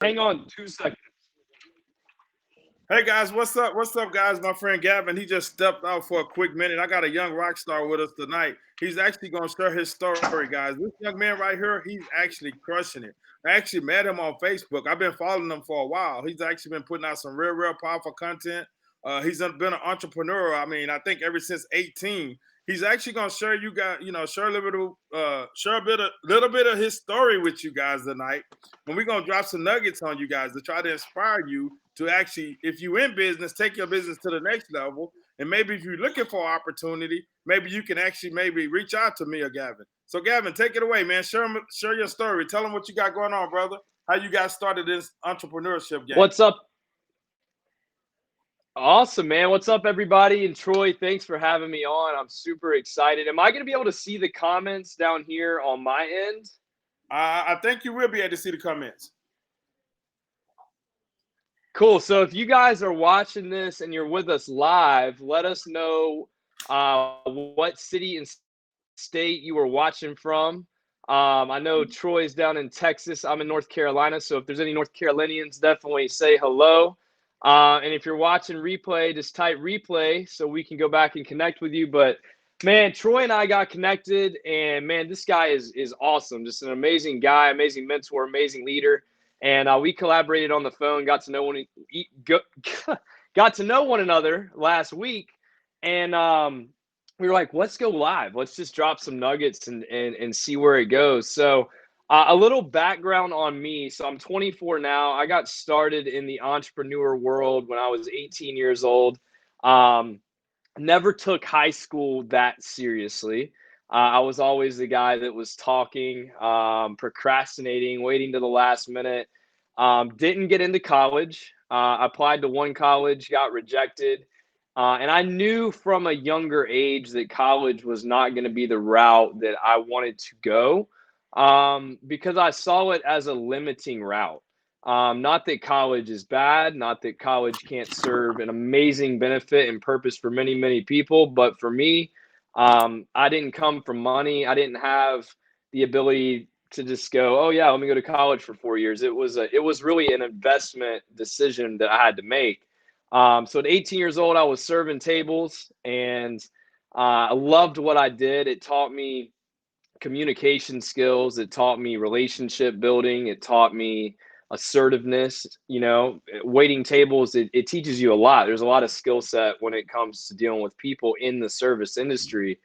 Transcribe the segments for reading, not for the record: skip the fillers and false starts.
Hang on 2 seconds. Hey guys, what's up? What's up, guys? My friend Gavin, he just stepped out for a quick minute. I got a young rock star with us tonight. He's actually going to share his story, guys. This young man right here, he's actually crushing it. I actually met him on Facebook. I've been following him for a while. He's actually been putting out some real powerful content. He's been an entrepreneur. I mean, I think ever since 18. He's actually going to share you guys, share a little bit share a little bit of his story with you guys tonight. And we're going to drop some nuggets on you guys to try to inspire you to actually, if you're in business, take your business to the next level. And maybe if you're looking for opportunity, maybe you can actually maybe reach out to me or Gavin. So Gavin, take it away, man. Share your story. Tell them what you got going on, brother. How you got started this entrepreneurship game. What's up? Awesome, man. What's up, everybody? And Troy, thanks for having me on. I'm super excited. Am I going to be able to see the comments down here on my end? I think you will be able to see the comments. Cool. So if you guys are watching this and you're with us live, let us know what city and state you were watching from. I know Troy's down in Texas. I'm in North Carolina. So if there's any North Carolinians, definitely say hello. And if you're watching replay, just type replay so we can go back and connect with you. But man, Troy and I got connected, and man, this guy is awesome. Just an amazing guy, amazing mentor, amazing leader. And we collaborated on the phone, got to know one another last week, and we were like, let's go live. Let's just drop some nuggets and see where it goes. So a little background on me. So I'm 24 now. I got started in the entrepreneur world when I was 18 years old. Never took high school that seriously. I was always the guy that was talking, procrastinating, waiting to the last minute. Didn't get into college. Applied to one college, got rejected. And I knew from a younger age that college was not going to be the route that I wanted to go, because I saw it as a limiting route. Not that college is bad, not that college can't serve an amazing benefit and purpose for many, many people. But for me, I didn't come from money. I didn't have the ability to just go, oh yeah, let me go to college for 4 years. It was really an investment decision that I had to make. So at 18 years old, I was serving tables, and I loved what I did. It taught me communication skills. It taught me relationship building. It taught me assertiveness. Waiting tables, it teaches you a lot. There's a lot of skill set when it comes to dealing with people in the service industry.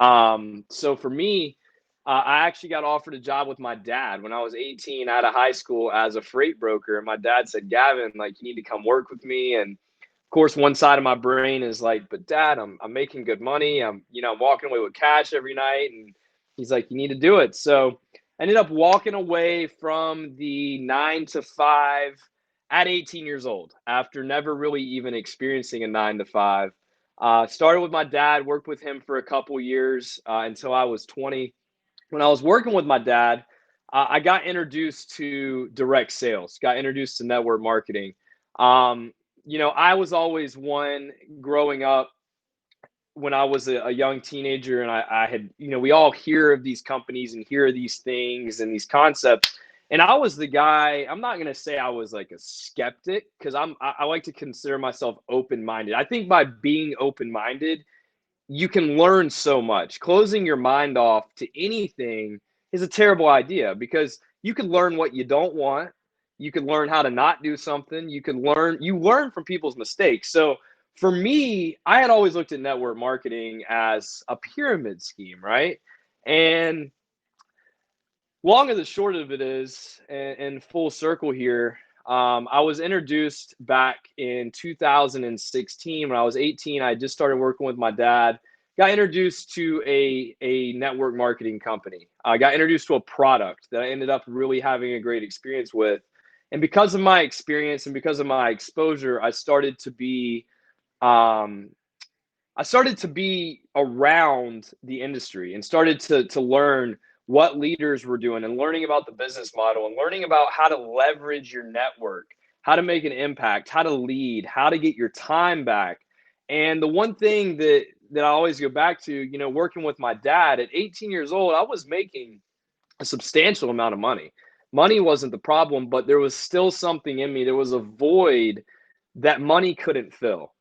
So for me, I actually got offered a job with my dad when I was 18 out of high school as a freight broker. And my dad said, Gavin, like, you need to come work with me. And of course, one side of my brain is like, but Dad, I'm making good money. I'm walking away with cash every night. And he's like, you need to do it. So I ended up walking away from the 9 to 5 at 18 years old after never really even experiencing a 9 to 5. Started with my dad, worked with him for a couple years until I was 20. When I was working with my dad, I got introduced to direct sales, got introduced to network marketing. I was always one growing up when I was a young teenager, and I had, we all hear of these companies and hear these things and these concepts. And I was the guy, I'm not going to say I was like a skeptic, because I like to consider myself open-minded. I think by being open-minded, you can learn so much. Closing your mind off to anything is a terrible idea, because you can learn what you don't want. You can learn how to not do something. You learn from people's mistakes. So for me, I had always looked at network marketing as a pyramid scheme, right? And long and the short of it is, and full circle here, I was introduced back in 2016 when I was 18. I just started working with my dad. Got introduced to a network marketing company. I got introduced to a product that I ended up really having a great experience with. And because of my experience and because of my exposure, I started to be around the industry and started to learn what leaders were doing, and learning about the business model, and learning about how to leverage your network, how to make an impact, how to lead, how to get your time back. And the one thing that I always go back to, working with my dad at 18 years old, I was making a substantial amount of money. Money wasn't the problem, but there was still something in me. There was a void that money couldn't fill.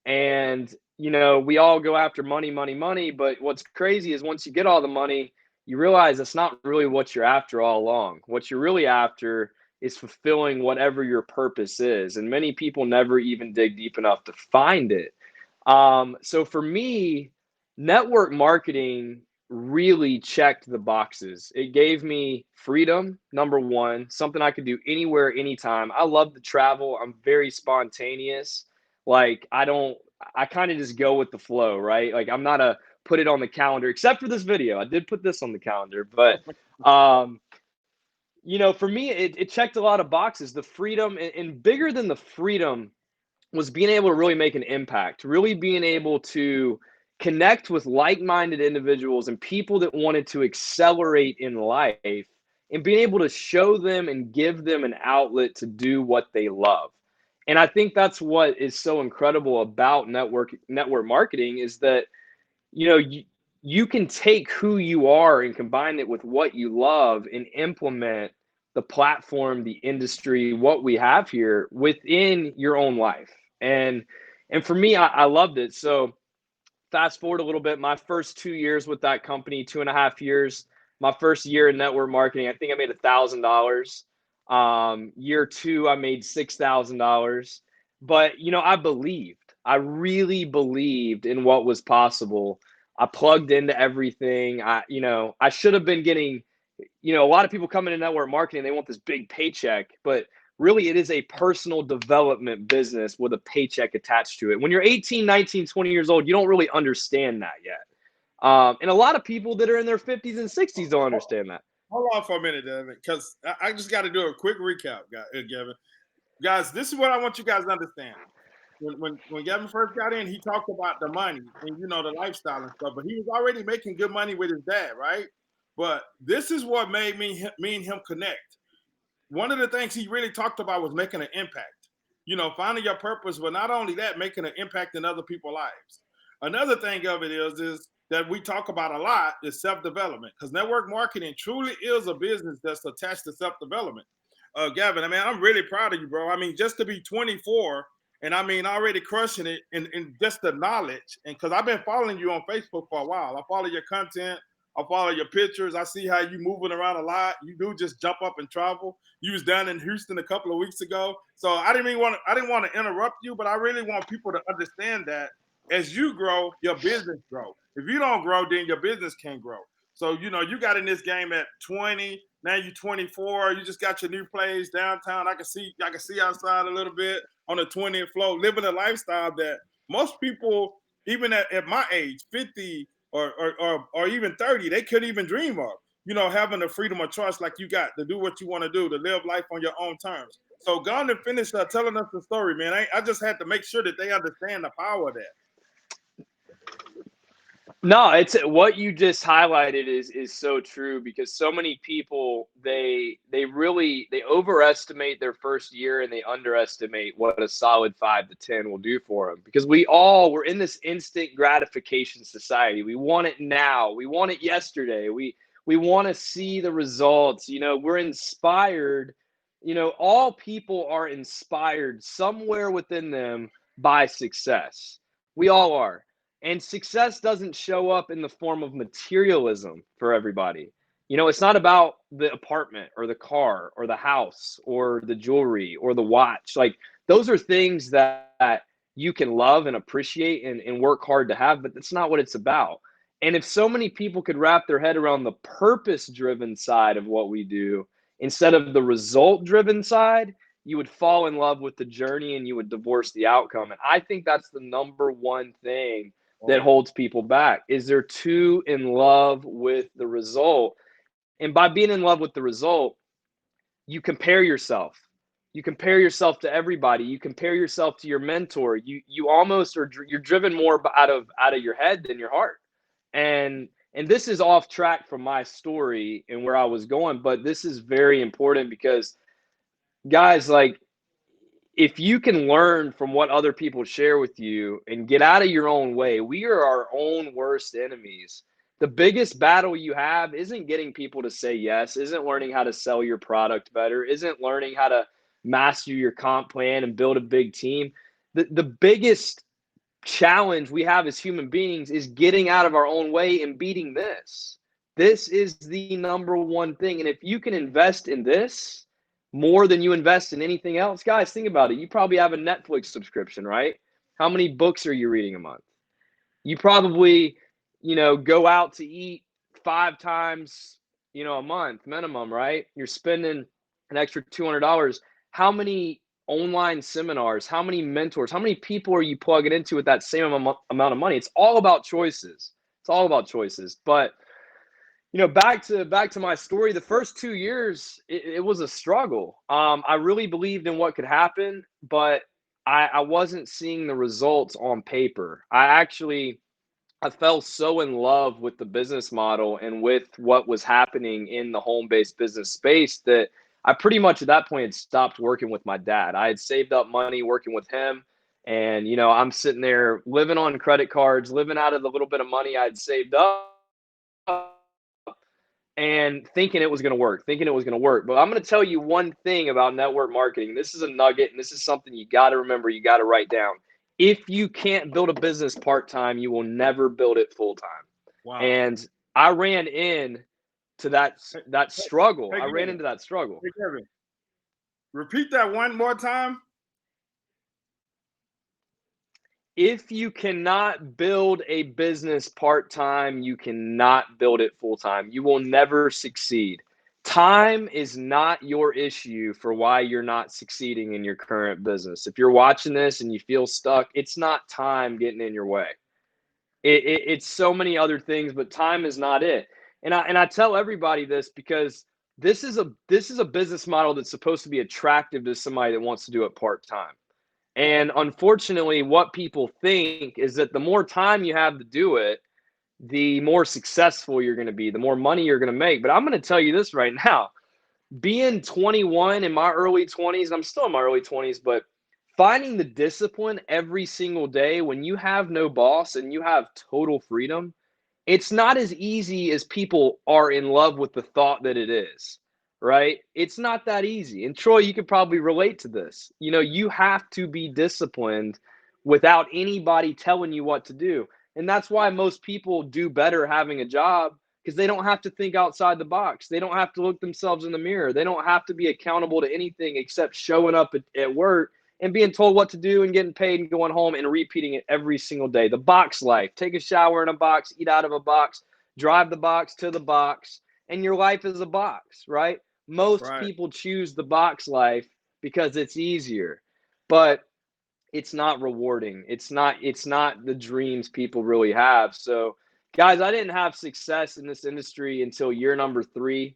And, we all go after money, money, money. But what's crazy is once you get all the money, you realize that's not really what you're after all along. What you're really after is fulfilling whatever your purpose is. And many people never even dig deep enough to find it. So for me, network marketing really checked the boxes. It gave me freedom, number one, something I could do anywhere, anytime. I love to travel. I'm very spontaneous. Like, I kind of just go with the flow, right? Like, I'm not a put it on the calendar, except for this video. I did put this on the calendar, but, for me, it checked a lot of boxes. The freedom, and bigger than the freedom was being able to really make an impact, really being able to connect with like-minded individuals and people that wanted to accelerate in life, and being able to show them and give them an outlet to do what they love. And I think that's what is so incredible about network marketing, is that you can take who you are and combine it with what you love and implement the platform, the industry, what we have here within your own life. And for me, I loved it. So fast forward a little bit, my first 2 years with that company, 2.5 years, my first year in network marketing, I think I made $1,000. Year two, I made $6,000. But I really believed in what was possible. I plugged into everything. I should have been getting, a lot of people come into network marketing, they want this big paycheck, but really it is a personal development business with a paycheck attached to it. When you're 18, 19, 20 years old, you don't really understand that yet. And a lot of people that are in their 50s and 60s don't understand that. Hold on for a minute, Gavin, because I just got to do a quick recap, Gavin. Guys, this is what I want you guys to understand. When Gavin first got in, he talked about the money and the lifestyle and stuff, but he was already making good money with his dad, right? But this is what made me and him connect. One of the things he really talked about was making an impact. Finding your purpose, but not only that, making an impact in other people's lives. Another thing of it is that we talk about a lot is self-development, because network marketing truly is a business that's attached to self-development. Gavin, I'm really proud of you, bro. Just to be 24 and already crushing it in just the knowledge. And because I've been following you on Facebook for a while, I follow your content, I follow your pictures. I see how you moving around a lot. You do just jump up and travel. You was down in Houston a couple of weeks ago. So I didn't want to interrupt you, but I really want people to understand that as you grow, your business grow. If you don't grow, then your business can't grow. So you got in this game at 20. Now you're 24. You just got your new place downtown. I can see outside a little bit on the 20th floor, living a lifestyle that most people, even at my age, 50 or even 30, they couldn't even dream of. Having the freedom of choice like you got to do what you want to do, to live life on your own terms. So go on and finish telling us the story, man. I just had to make sure that they understand the power of that. No, it's what you just highlighted is so true, because so many people they overestimate their first year and they underestimate what a solid 5 to 10 will do for them, because we're in this instant gratification society. We want it now. We want it yesterday. We want to see the results. We're inspired. All people are inspired somewhere within them by success. We all are. And success doesn't show up in the form of materialism for everybody. It's not about the apartment or the car or the house or the jewelry or the watch. Like, those are things that you can love and appreciate and work hard to have, but that's not what it's about. And if so many people could wrap their head around the purpose-driven side of what we do instead of the result-driven side, you would fall in love with the journey and you would divorce the outcome. And I think that's the number one thing that holds people back, is they're too in love with the result. And by being in love with the result, you compare yourself. You compare yourself to everybody. You compare yourself to your mentor. You almost you're driven more out of your head than your heart. And this is off track from my story and where I was going, but this is very important because, guys, like, if you can learn from what other people share with you and get out of your own way, we are our own worst enemies. The biggest battle you have isn't getting people to say yes, isn't learning how to sell your product better, isn't learning how to master your comp plan and build a big team. The biggest challenge we have as human beings is getting out of our own way and beating this. This is the number one thing. And if you can invest in this more than you invest in anything else, guys, think about it. You probably have a Netflix subscription, right? How many books are you reading a month? You probably, go out to eat 5 times, a month minimum, right? You're spending an extra $200. How many online seminars, how many mentors, how many people are you plugging into with that same amount of money? It's all about choices. It's all about choices. But back to my story, the first 2 years, it was a struggle. I really believed in what could happen, but I wasn't seeing the results on paper. I fell so in love with the business model and with what was happening in the home-based business space that I pretty much at that point had stopped working with my dad. I had saved up money working with him. And, I'm sitting there living on credit cards, living out of the little bit of money I'd saved up and thinking it was going to work, But I'm going to tell you one thing about network marketing. This is a nugget, and this is something you got to remember, you got to write down. If you can't build a business part-time, you will never build it full-time. Wow. And I ran into that struggle. Hey, I ran into that struggle. Hey, Gavin, repeat that one more time. If you cannot build a business part-time, you cannot build it full-time. You will never succeed. Time is not your issue for why you're not succeeding in your current business. If you're watching this and you feel stuck, it's not time getting in your way. It's so many other things, but time is not it. And I tell everybody this because this is a business model that's supposed to be attractive to somebody that wants to do it part-time. And unfortunately, what people think is that the more time you have to do it, the more successful you're going to be, the more money you're going to make. But I'm going to tell you this right now. Being 21 in my early 20s, I'm still in my early 20s, but finding the discipline every single day when you have no boss and you have total freedom, it's not as easy as people are in love with the thought that it is, right? It's not that easy. And Troy, you could probably relate to this. You have to be disciplined without anybody telling you what to do. And that's why most people do better having a job, because they don't have to think outside the box. They don't have to look themselves in the mirror. They don't have to be accountable to anything except showing up at work and being told what to do and getting paid and going home and repeating it every single day. The box life. Take a shower in a box, eat out of a box, drive the box to the box, and your life is a box, right? Most people choose the box life because it's easier, but it's not rewarding. It's not the dreams people really have. So, guys, I didn't have success in this industry until year number 3.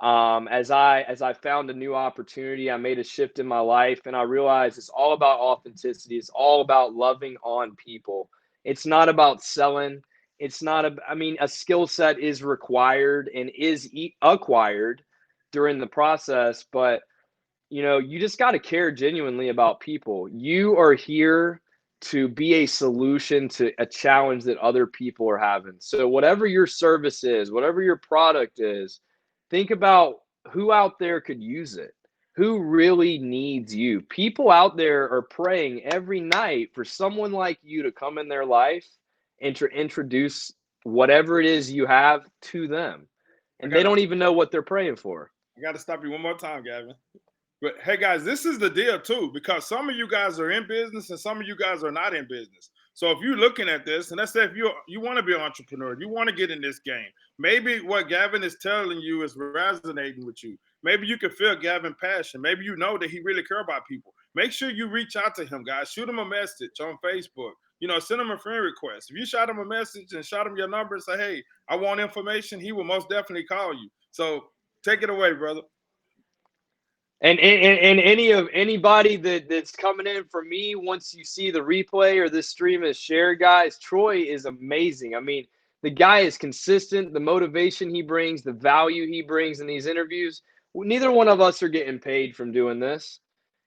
As I found a new opportunity, I made a shift in my life, and I realized it's all about authenticity. It's all about loving on people. It's not about selling. It's not a skill set is required and is acquired during the process, but you just got to care genuinely about people. You are here to be a solution to a challenge that other people are having. So whatever your service is, whatever your product is, think about who out there could use it. Who really needs you? People out there are praying every night for someone like you to come in their life and to introduce whatever it is you have to them. And they don't even know what they're praying for. I got to stop you one more time, Gavin. But hey, guys, this is the deal, too, because some of you guys are in business and some of you guys are not in business. So if you're looking at this, and let's say if you want to be an entrepreneur, you want to get in this game, maybe what Gavin is telling you is resonating with you. Maybe you can feel Gavin's passion. Maybe you know that he really cares about people. Make sure you reach out to him, guys. Shoot him a message on Facebook. Send him a friend request. If you shot him a message and shot him your number and say, hey, I want information, he will most definitely call you. So take it away, brother. And anybody that's coming in for me, once you see the replay or this stream is shared, guys, Troy is amazing. I mean, the guy is consistent. The motivation he brings, the value he brings in these interviews. Neither one of us are getting paid from doing this.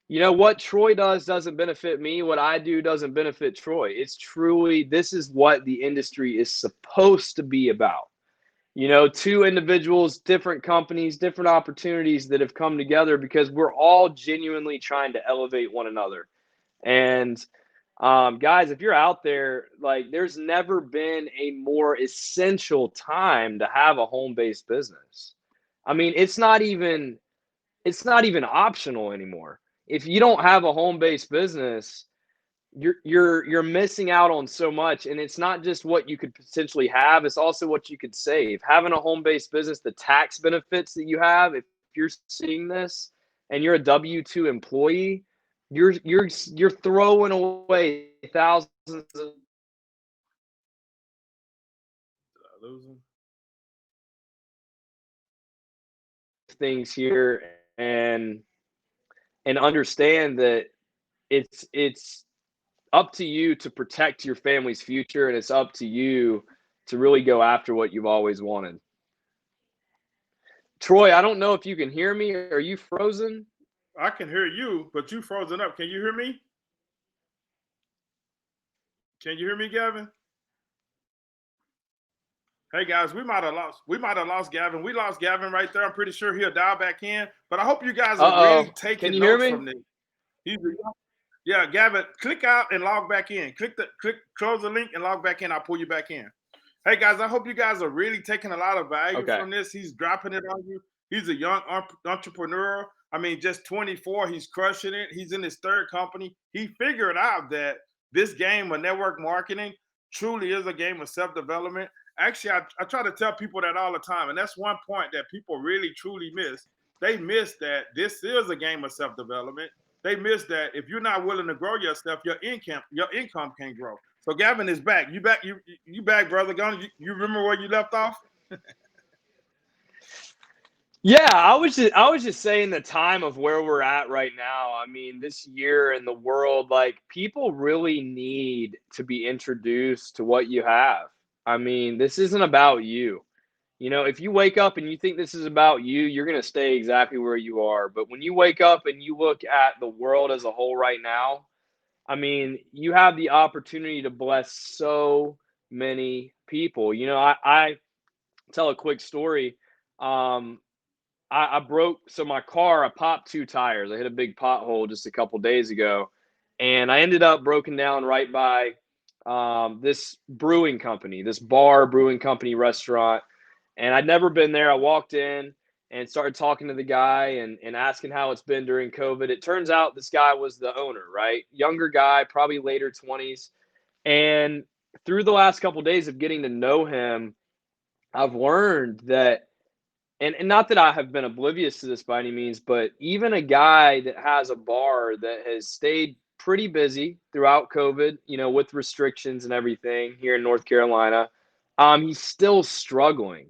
You know, what Troy does doesn't benefit me. What I do doesn't benefit Troy. It's truly, this is what the industry is supposed to be about. You know, two individuals, different companies, different opportunities that have come together because we're all genuinely trying to elevate one another. And guys, if you're out there, like, there's never been a more essential time to have a home-based business. I mean, it's not even optional anymore. If you don't have a home-based business, you're missing out on so much, and it's not just what you could potentially have, it's also what you could save. Having a home-based business, the tax benefits that you have, if you're seeing this and you're a W-2 employee, you're throwing away thousands of Losing. things here, and understand that it's up to you to protect your family's future, and it's up to you to really go after what you've always wanted. Troy, I don't know if you can hear me. Are you frozen? I can hear you, but you frozen up. Can you hear me? Can you hear me, Gavin? Hey guys, we might have lost Gavin. We lost Gavin right there. I'm pretty sure he'll dial back in. But I hope you guys are really Uh-oh. Can taking you hear notes me? from this. Yeah, Gavin, click out and log back in. Close the link and log back in. I'll pull you back in. Hey guys, I hope you guys are really taking a lot of value Okay. from this. He's dropping it on you. He's a young entrepreneur. I mean, just 24, he's crushing it. He's in his third company. He figured out that this game of network marketing truly is a game of self-development. Actually, I try to tell people that all the time, and that's one point that people really truly miss. They miss that this is a game of self-development. They miss that if you're not willing to grow yourself, your income can't grow. So Gavin is back. You back, brother. You remember where you left off? Yeah, I was just saying the time of where we're at right now. I mean, this year in the world, like, people really need to be introduced to what you have. I mean, this isn't about you. You know, if you wake up and you think this is about you, you're going to stay exactly where you are. But when you wake up and you look at the world as a whole right now, I mean, you have the opportunity to bless so many people. You know, I tell a quick story. Um, I broke, so my car, I popped two tires. I hit a big pothole just a couple days ago, and I ended up broken down right by this brewing company, this bar brewing company restaurant, and I'd never been there. I walked in and started talking to the guy and asking how it's been during COVID. It turns out this guy was the owner, right? Younger guy, probably later 20s. And through the last couple of days of getting to know him, I've learned that, and not that I have been oblivious to this by any means, but even a guy that has a bar that has stayed pretty busy throughout COVID, you know, with restrictions and everything here in North Carolina, he's still struggling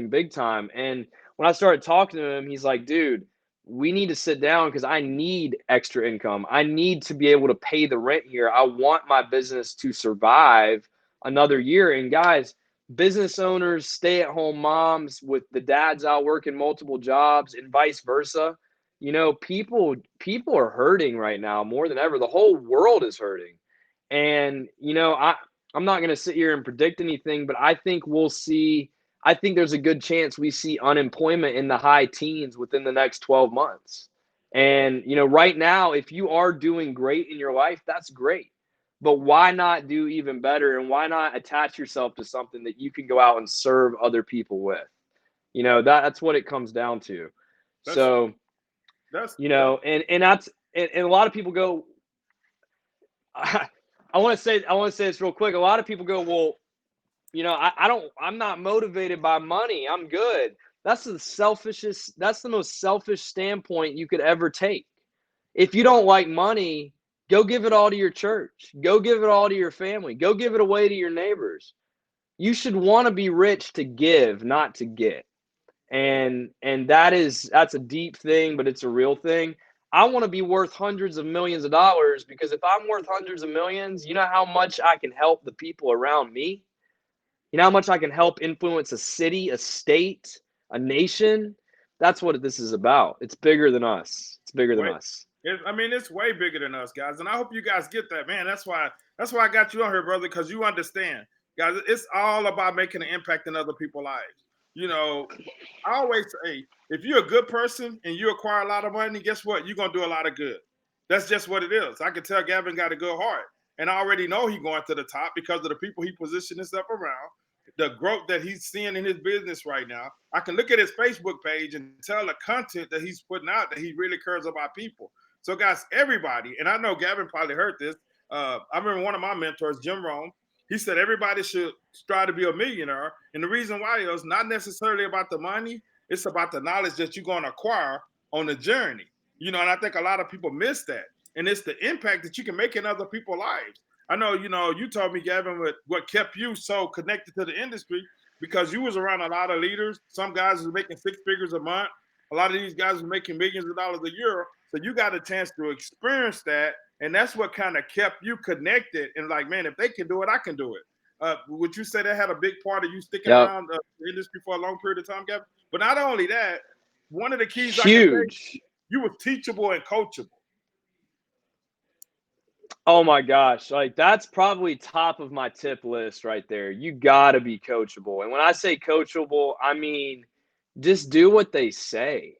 big time. And when I started talking to him, he's like, dude, we need to sit down because I need extra income. I need to be able to pay the rent here. I want my business to survive another year. And guys, business owners, stay-at-home moms with the dads out working multiple jobs and vice versa. You know, people are hurting right now more than ever. The whole world is hurting. And you know, I'm not going to sit here and predict anything, but I think there's a good chance we see unemployment in the high teens within the next 12 months. And you know, right now, if you are doing great in your life, that's great. But why not do even better, and why not attach yourself to something that you can go out and serve other people with? You know, that's what it comes down to. That's So, that's you that. know, and that's and a lot of people go, I want to say this real quick. A lot of people go, well, you know, I'm not motivated by money. I'm good. That's the most selfish standpoint you could ever take. If you don't like money, go give it all to your church. Go give it all to your family. Go give it away to your neighbors. You should want to be rich to give, not to get. And that's a deep thing, but it's a real thing. I want to be worth hundreds of millions of dollars, because if I'm worth hundreds of millions, you know how much I can help the people around me? You know how much I can help influence a city, a state, a nation? That's what this is about. It's bigger than us. It's bigger than Wait, us. I mean, it's way bigger than us, guys, and I hope you guys get that, man. That's why I got you on here, brother, because you understand, guys. It's all about making an impact in other people's lives. You know, I always say, if you're a good person and you acquire a lot of money, guess what? You're gonna do a lot of good. That's just what it is. I can tell Gavin got a good heart, and I already know he's going to the top because of the people he positioned himself around, the growth that he's seeing in his business right now. I can look at his Facebook page and tell the content that he's putting out that he really cares about people. So, guys, everybody, and I know Gavin probably heard this. I remember one of my mentors, Jim Rome. He said everybody should strive to be a millionaire, and the reason why is not necessarily about the money. It's about the knowledge that you're going to acquire on the journey. You know, and I think a lot of people miss that, and it's the impact that you can make in other people's lives. I know, you told me, Gavin, what kept you so connected to the industry because you was around a lot of leaders. Some guys was making six figures a month. A lot of these guys were making millions of dollars a year. So you got a chance to experience that. And that's what kind of kept you connected. And like, man, if they can do it, I can do it. Would you say that had a big part of you sticking Yep. around the industry for a long period of time, Gavin? But not only that, one of the keys I can Huge. say, you were teachable and coachable. Oh my gosh, like that's probably top of my tip list right there. You gotta be coachable. And when I say coachable, I mean just do what they say.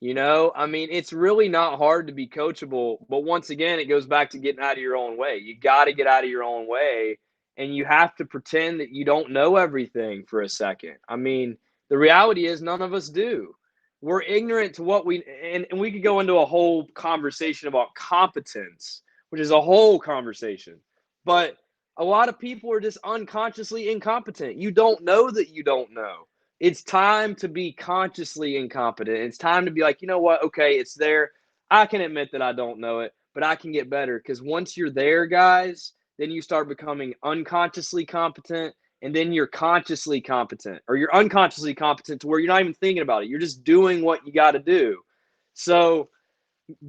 I mean, it's really not hard to be coachable, but once again, it goes back to getting out of your own way. You got to get out of your own way and you have to pretend that you don't know everything for a second. I mean, the reality is none of us do. We're ignorant to what and we could go into a whole conversation about competence, which is a whole conversation. But a lot of people are just unconsciously incompetent. You don't know that you don't know. It's time to be consciously incompetent. It's time to be like, you know what? Okay, it's there. I can admit that I don't know it, but I can get better. Because once you're there, guys, then you start becoming unconsciously competent, and then you're consciously competent, or you're unconsciously competent to where you're not even thinking about it. You're just doing what you got to do. So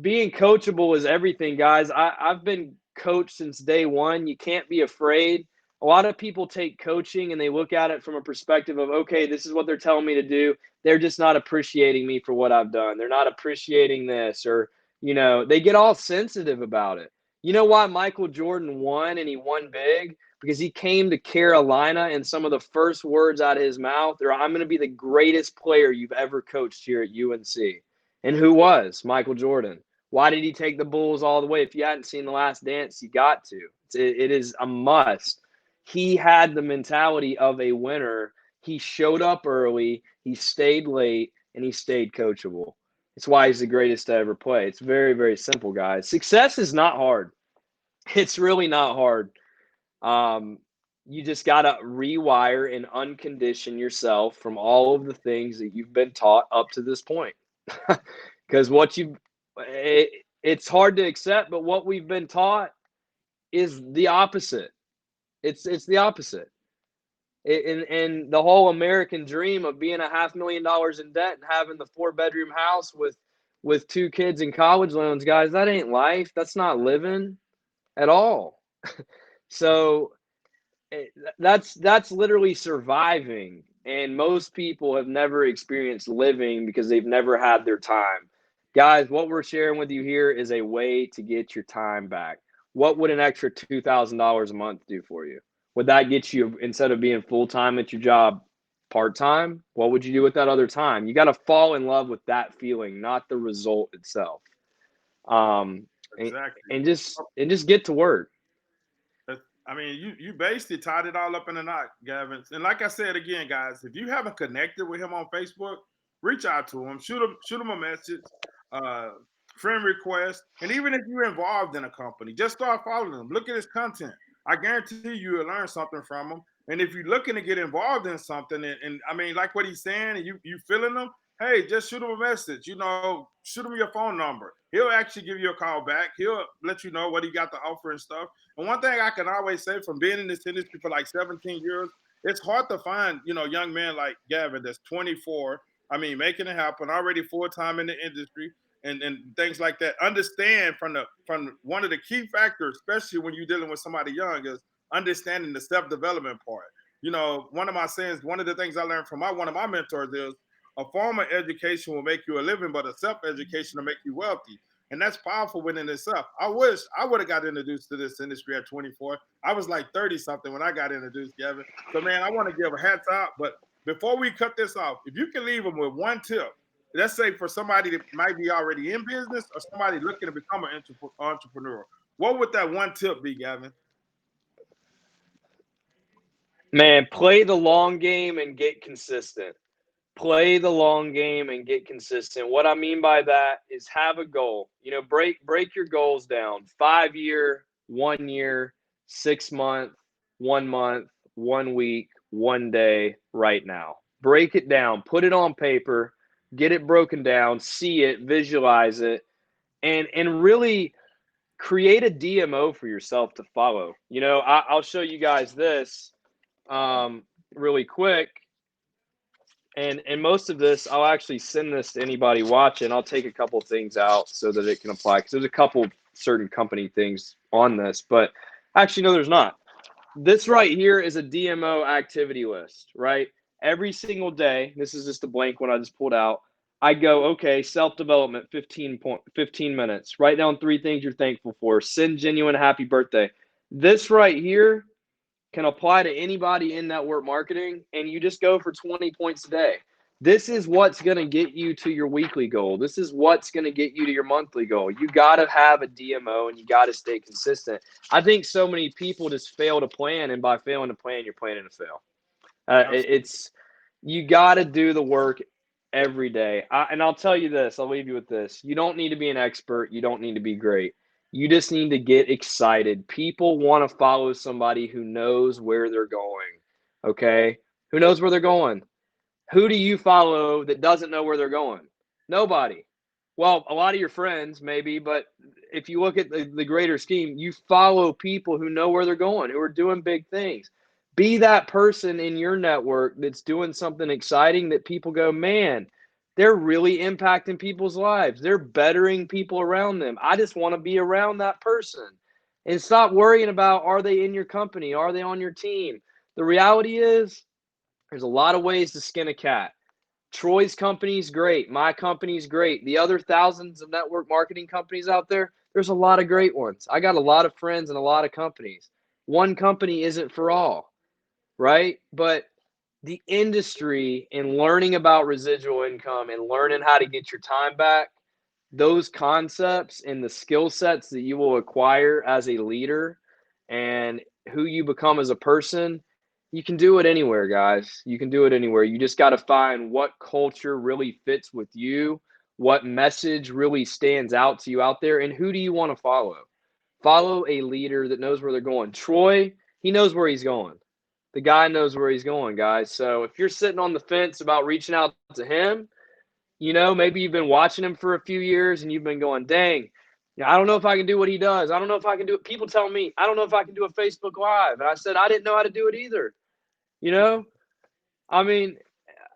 being coachable is everything, guys. I've been coached since day one. You can't be afraid. A lot of people take coaching and they look at it from a perspective of, okay, this is what they're telling me to do. They're just not appreciating me for what I've done. They're not appreciating this, or, they get all sensitive about it. You know why Michael Jordan won and he won big? Because he came to Carolina and some of the first words out of his mouth are, I'm going to be the greatest player you've ever coached here at UNC. And who was Michael Jordan? Why did he take the Bulls all the way? If you hadn't seen The Last Dance, you got to. It is a must. He had the mentality of a winner. He showed up early, he stayed late, and he stayed coachable. It's why he's the greatest to ever play. It's very, very simple, guys. Success is not hard. It's really not hard. You just got to rewire and uncondition yourself from all of the things that you've been taught up to this point. Because it's hard to accept, but what we've been taught is the opposite. It's the opposite. And the whole American dream of being $500,000 in debt and having the 4-bedroom house with 2 kids and college loans, guys, that ain't life. That's not living at all. So that's literally surviving. And most people have never experienced living because they've never had their time. Guys, what we're sharing with you here is a way to get your time back. What would an extra $2,000 a month do for you? Would that get you, instead of being full-time at your job, part-time? What would you do with that other time? You got to fall in love with that feeling, not the result itself. Exactly. And just get to work. I mean, you basically tied it all up in a knot, Gavin. And like I said again, guys, if you haven't connected with him on Facebook, reach out to him, shoot him a message, friend request, and even if you're involved in a company, just start following him. Look at his content. I guarantee you'll learn something from him. And if you're looking to get involved in something, and I mean, like what he's saying, and you feeling him, hey, just shoot him a message. Shoot him your phone number. He'll actually give you a call back. He'll let you know what he got to offer and stuff. And one thing I can always say from being in this industry for like 17 years, it's hard to find, young men like Gavin that's 24. I mean, making it happen, already full-time in the industry and things like that. Understand from one of the key factors, especially when you're dealing with somebody young, is understanding the self-development part. One of my sayings, one of the things I learned from one of my mentors is a formal education will make you a living, but a self-education will make you wealthy. And that's powerful within itself. I wish I would have got introduced to this industry at 24. I was like 30 something when I got introduced, Gavin. So, man, I want to give a hats out. But before we cut this off, if you can leave them with one tip, let's say for somebody that might be already in business or somebody looking to become an entrepreneur, what would that one tip be, Gavin? Man, play the long game and get consistent. Play the long game and get consistent. What I mean by that is have a goal. Break your goals down. 5 year, 1 year, 6 month, 1 month, 1 week, 1 day, right now. Break it down. Put it on paper. Get it broken down. See it. Visualize it, and really create a DMO for yourself to follow. I'll show you guys this really quick. And most of this, I'll actually send this to anybody watching. I'll take a couple things out so that it can apply, because there's a couple certain company things on this, but actually, no, there's not. This right here is a DMO activity list, right? Every single day, this is just a blank one I just pulled out. I go, okay, self-development, 15 minutes. Write down 3 things you're thankful for. Send genuine happy birthday. This right here can apply to anybody in network marketing, and you just go for 20 points a day. This is what's going to get you to your weekly goal. This is what's going to get you to your monthly goal. You got to have a DMO, and you got to stay consistent. I think so many people just fail to plan, and by failing to plan, you're planning to fail. You got to do the work every day. And I'll tell you this, I'll leave you with this. You don't need to be an expert. You don't need to be great. You just need to get excited. People want to follow somebody who knows where they're going, okay? Who knows where they're going? Who do you follow that doesn't know where they're going? Nobody. Well, a lot of your friends maybe, but if you look at the greater scheme, you follow people who know where they're going, who are doing big things. Be that person in your network that's doing something exciting that people go, man, they're really impacting people's lives. They're bettering people around them. I just want to be around that person. And stop worrying about, are they in your company? Are they on your team? The reality is, there's a lot of ways to skin a cat. Troy's company's great. My company's great. The other thousands of network marketing companies out there, there's a lot of great ones. I got a lot of friends in a lot of companies. One company isn't for all, right? But the industry and learning about residual income and learning how to get your time back, those concepts and the skill sets that you will acquire as a leader and who you become as a person, you can do it anywhere, guys. You can do it anywhere. You just got to find what culture really fits with you, what message really stands out to you out there, and who do you want to follow? Follow a leader that knows where they're going. Troy, he knows where he's going. The guy knows where he's going, guys. So if you're sitting on the fence about reaching out to him, maybe you've been watching him for a few years and you've been going, dang, I don't know if I can do what he does. I don't know if I can do it. People tell me, I don't know if I can do a Facebook Live. And I said, I didn't know how to do it either. I mean,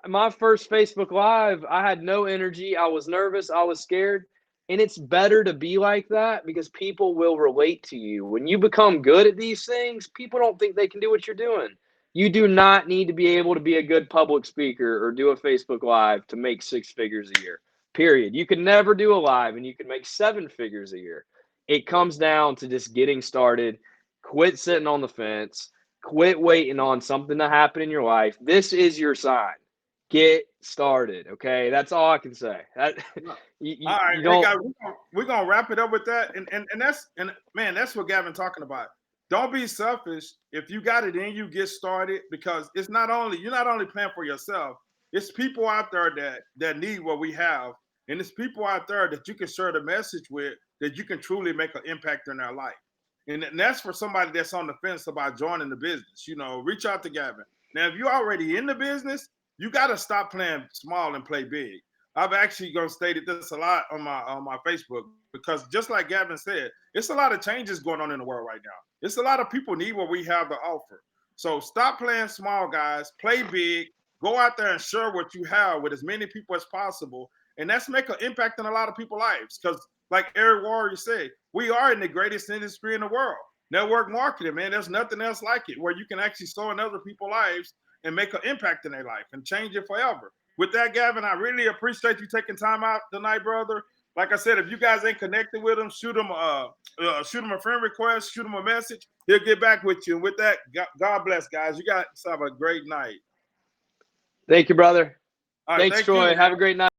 my first Facebook Live, I had no energy. I was nervous. I was scared. And it's better to be like that because people will relate to you. When you become good at these things, people don't think they can do what you're doing. You do not need to be able to be a good public speaker or do a Facebook Live to make 6 figures a year, period. You can never do a live and you can make 7 figures a year. It comes down to just getting started. Quit sitting on the fence. Quit waiting on something to happen in your life. This is your sign. Get started, okay? That's all I can say. All right, hey guys, we're gonna wrap it up with that, and man, that's what Gavin talking about. Don't be selfish. If you got it in you, get started, because you're not only playing for yourself. It's people out there that need what we have, and it's people out there that you can share the message with, that you can truly make an impact in their life. And that's for somebody that's on the fence about joining the business. Reach out to Gavin. Now, if you're already in the business, you got to stop playing small and play big. I've actually stated this a lot on my Facebook, because just like Gavin said, it's a lot of changes going on in the world right now. It's a lot of people need what we have to offer. So stop playing small, guys. Play big. Go out there and share what you have with as many people as possible. And that's make an impact in a lot of people's lives. Because like Eric Warrior said, we are in the greatest industry in the world. Network marketing, man. There's nothing else like it, where you can actually sow in other people's lives and make an impact in their life and change it forever. With that, Gavin, I really appreciate you taking time out tonight, brother. Like I said, if you guys ain't connected with him, shoot him a friend request, shoot him a message. He'll get back with you. And with that, God bless, guys. You guys have a great night. Thank you, brother. All right, Thanks, Troy. Have a great night.